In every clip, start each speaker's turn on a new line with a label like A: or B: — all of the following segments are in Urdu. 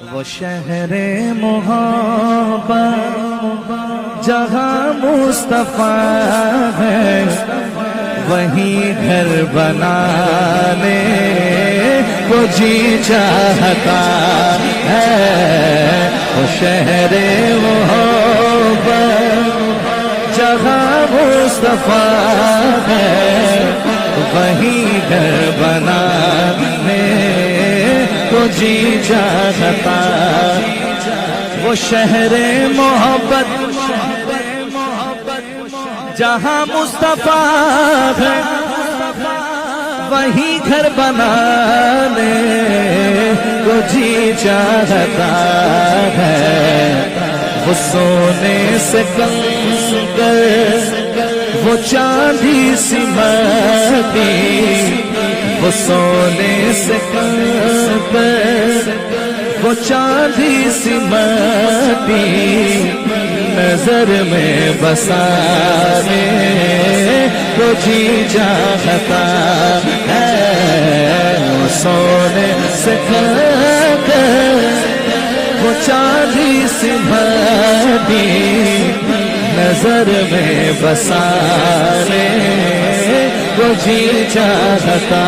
A: وہ شہر محبت جہاں مصطفیٰ ہے وہیں گھر بنانے کو جی چاہتا ہے وہ شہر محبت جہاں مصطفیٰ ہے وہیں گھر بنانے کو جی چاہتا وہ شہر محبت جہاں مصطفیٰ ہے وہیں گھر بنانے کو جی چاہتا ہے وہ سونے سے کنگن وہ چاندی سی مٹی وہ سونے سے کنگن وہ چاندی سی مٹی نظر میں بسانے کو جی چاہتا ہے وہ سونے سے کنگن وہ چاندی سی مٹی نظر میں بسانے کو جی چاہتا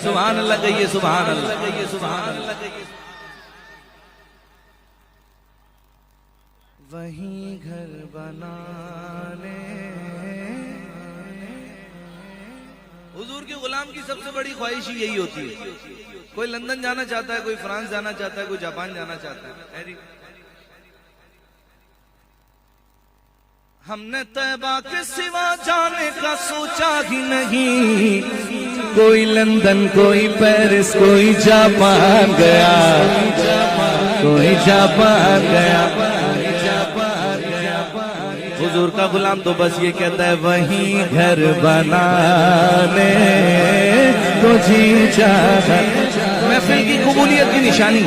A: سبحان اللہ کہیے سبحان اللہ کہیے سبحان اللہ کہیے وہیں گھر بنانے حضور کے غلام کی سب سے بڑی خواہش ہی یہی ہوتی ہے کوئی لندن جانا چاہتا ہے کوئی فرانس جانا چاہتا ہے کوئی جاپان جانا چاہتا ہے ہم نے طیبہ کے سوا جانے کا سوچا ہی نہیں کوئی لندن کوئی پیرس کوئی جاپان گیا کوئی جاپان گیا حضور کا غلام تو بس یہ کہتا ہے وہیں گھر بنانے کو جی چاہتا محفل کی قبولیت کی نشانی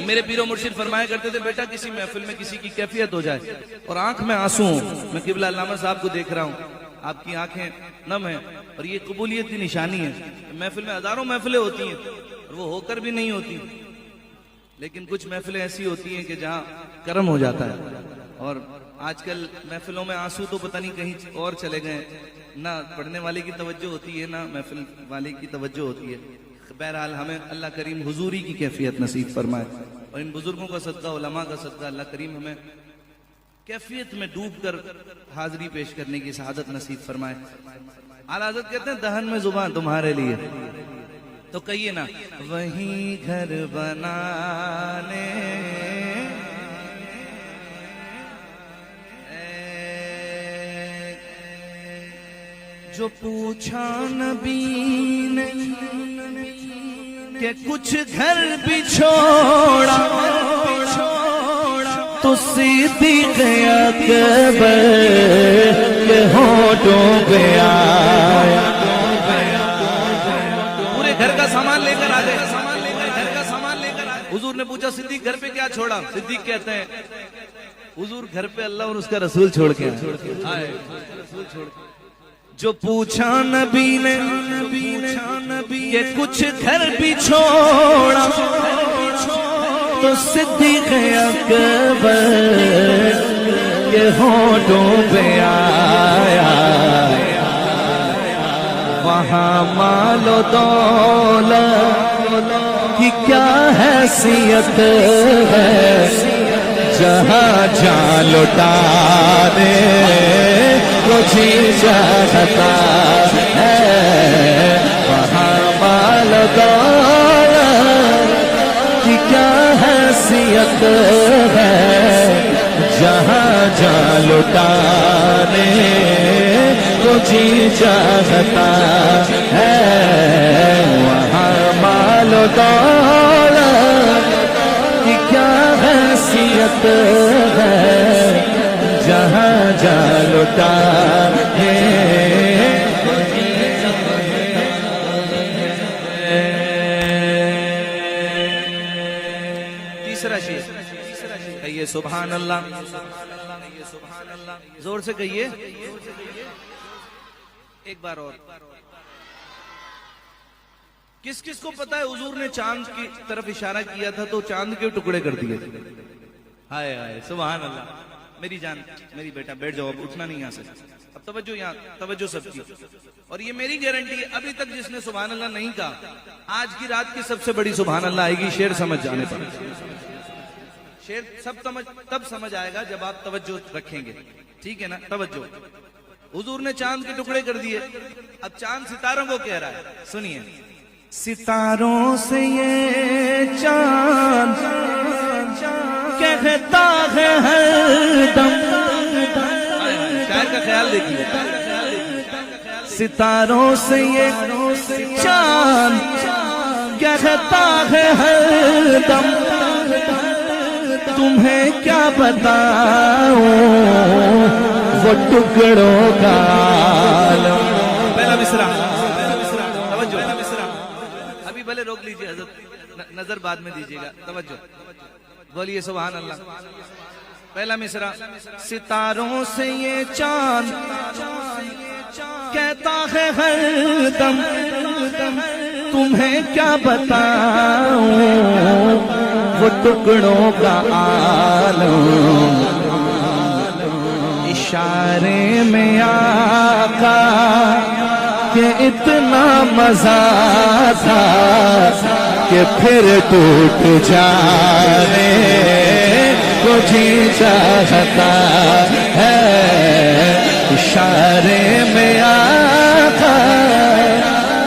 A: میرے پیر و مرشد فرمایا کرتے تھے بیٹا کسی محفل میں کسی کی کیفیت ہو جائے اور آنکھ میں آنسو ہوں میں قبلہ علامہ صاحب کو دیکھ رہا ہوں آپ کی آنکھیں نم ہیں اور یہ قبولیت کی نشانی ہے محفل میں ہزاروں محفلیں ہوتی ہیں اور وہ ہو کر بھی نہیں ہوتی لیکن کچھ محفلیں ایسی ہوتی ہیں کہ جہاں کرم ہو جاتا ہے اور آج کل محفلوں میں آنسو تو پتہ نہیں کہیں اور چلے گئے نہ پڑھنے والے کی توجہ ہوتی ہے نہ محفل والے کی توجہ ہوتی ہے بہرحال ہمیں اللہ کریم حضوری کی کیفیت نصیب فرمائے اور ان بزرگوں کا صدقہ علماء کا صدقہ اللہ کریم ہمیں کیفیت میں ڈوب کر حاضری پیش کرنے کی سعادت نصیب فرمائے اعلیٰ حضرت کہتے ہیں دہن میں زبان تمہارے لیے تو کہیے نا وہیں گھر بنانے جو پوچھا نبی نے کہ کچھ گھر بھی چھوڑا تو صدیق اکبر کے ہونٹوں پہ آیا پورے گھر کا سامان لے کر آ گئے گھر کا سامان لے کر حضور نے پوچھا صدیق گھر پہ کیا چھوڑا صدیق کہتے ہیں حضور گھر پہ اللہ اور اس کا رسول چھوڑ کے آئے جو پوچھا نبی نے کہ کچھ گھر بھی چھوڑا تو صدیق اکبر کے ہونٹوں پہ آیا وہاں مال و دولت کی کیا حیثیت ہے جہاں جان لٹانے کو جی چاہتا ہے وہاں مال و دولت کی کیا حیثیت ہے جہاں جان لٹانے کو جی چاہتا ہے وہاں مال و دولت کی کیا حیثیت ہے جہاں جا لٹا ہے تیسرا شیء کہیے سبحان اللہ زور سے کہیے ایک بار اور کس کس کو پتا ہے حضور نے چاند کی طرف اشارہ کیا تھا تو چاند کے ٹکڑے کر دیے؟ ہائے ہائے سبحان اللہ. میری جان میری بیٹا بیٹھ جاؤ, اب اٹھنا نہیں یہاں سے. اب توجہ یہاں, توجہ سب کی. اور یہ میری گارنٹی ہے, ابھی تک جس نے سبحان اللہ نہیں کہا, آج کی رات کی سب سے بڑی سبحان اللہ آئے گی شعر سمجھ جانے پر. شعر سب تب سمجھ آئے گا جب آپ توجہ رکھیں گے. ٹھیک ہے نا؟ توجہ. حضور نے چاند کے ٹکڑے کر دیے, اب چاند ستاروں کو کہہ رہا ہے, سنیے. ستاروں سے یہ چاند کہتا ہے ہر دم. شاعر کا خیال دیکھیے. ستاروں سے یہ چاند کہتا ہے ہر دم, تمہیں کیا بتاؤں وہ ٹکڑوں کا عالم. پہلا مصرع, ابھی بھلے روک لیجئے حضرت, نظر بعد میں دیجئے گا. توجہ, بولیے سبحان اللہ. پہلا مصرع. ستاروں سے یہ چاند کہتا ہے ہر دم, تمہیں کیا بتاؤں وہ ٹکڑوں کا عالم. اشارے میں آقا کہ اتنا مزہ تھا کہ پھر ٹوٹ جانے کو جی چاہتا ہے. اشارے میں آقا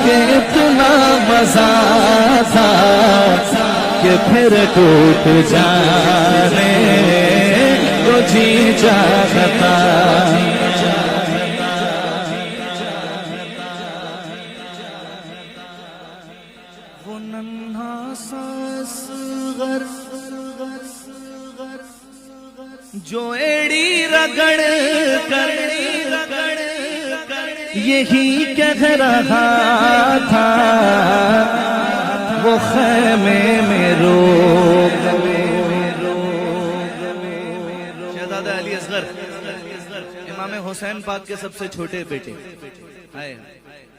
A: کہ اتنا مزہ تھا کہ پھر ٹوٹ جانے کو جی چاہتا. وہ ننھا سا اصغر جو ایڑی رگڑ کر یہی کہہ رہا تھا وہ خیمے میں رو. شہزادہ علی اصغر امام حسین پاک کے سب سے چھوٹے بیٹے,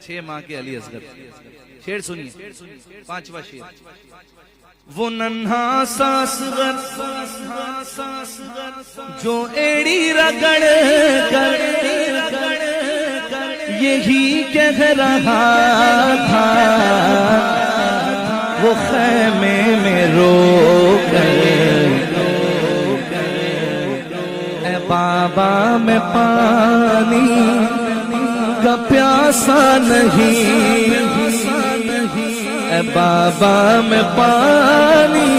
A: 6 ماہ کے علی اصغر. شعر سنیے, 5واں شعر. وہ ننھا سا اصغر جو ایڑی رگڑ کر یہی کہہ رہا تھا وہ خیمے میں رو کر, اے بابا میں پانی کا پیاسا نہیں, اے بابا میں پانی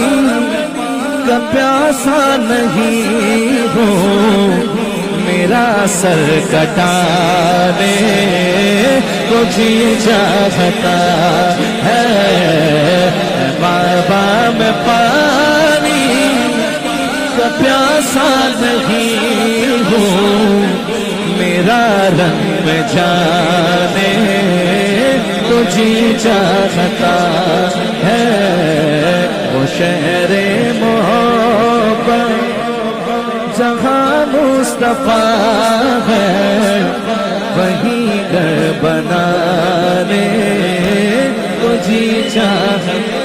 A: کا پیاسا نہیں ہوں, میرا سر کٹانے کو جی چاہتا ہے. اے بابا میں پانی کا پیاسا نہیں ہوں, میرا رنگ میں جانے تو جی چاہتا ہے. وہ شہر محبت جہاں مصطفیٰ ہے وہیں گھر بنانے کو جی چاہتا.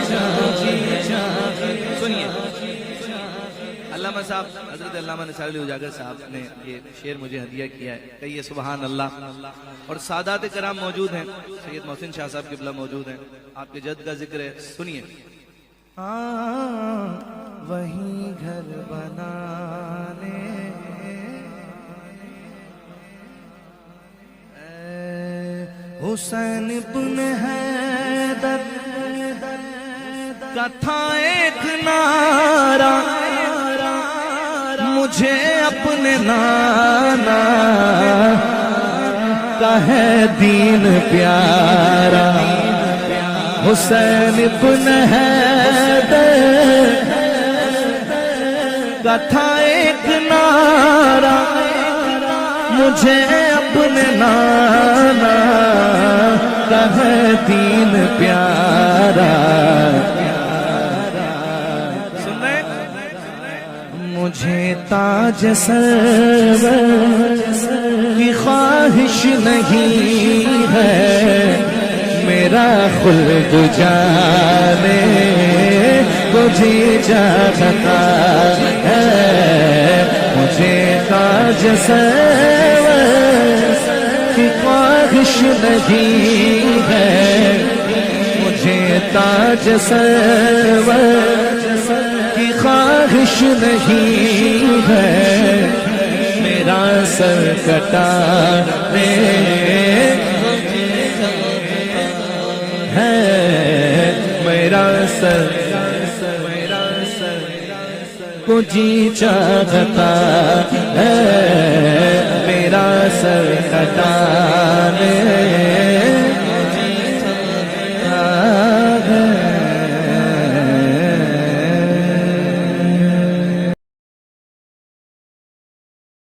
A: سنیے, علامہ صاحب حضرت علامہ نثار علی اجاگر صاحب نے یہ شعر مجھے ہدیہ کیا ہے. کہیے سبحان اللہ. اور سادات کرام موجود ہیں, سید محسن شاہ صاحب قبلہ موجود ہیں, آپ کے جد کا ذکر ہے. سنیے. وہیں گھر بنانے حسین بن حیدر کا تھا ایک نعرہ, مجھے اپنے نانا کا ہے دین پیارا. حسین بن حیدر کا تھا ایک نعرہ, مجھے اپنے نانا کا ہے دین پیارا. سن رہے؟ مجھے تاج سرور کی خواہش نہیں ہے, میرا خلد جانے کو جی چاہتا ہے مجھے تاج سرور کی خواہش نہیں ہے مجھے تاج سرور کی خواہش نہیں ہے میرا سر کٹانے ہے میرا سر کو جی چاہتا ہے میرا سر کٹانے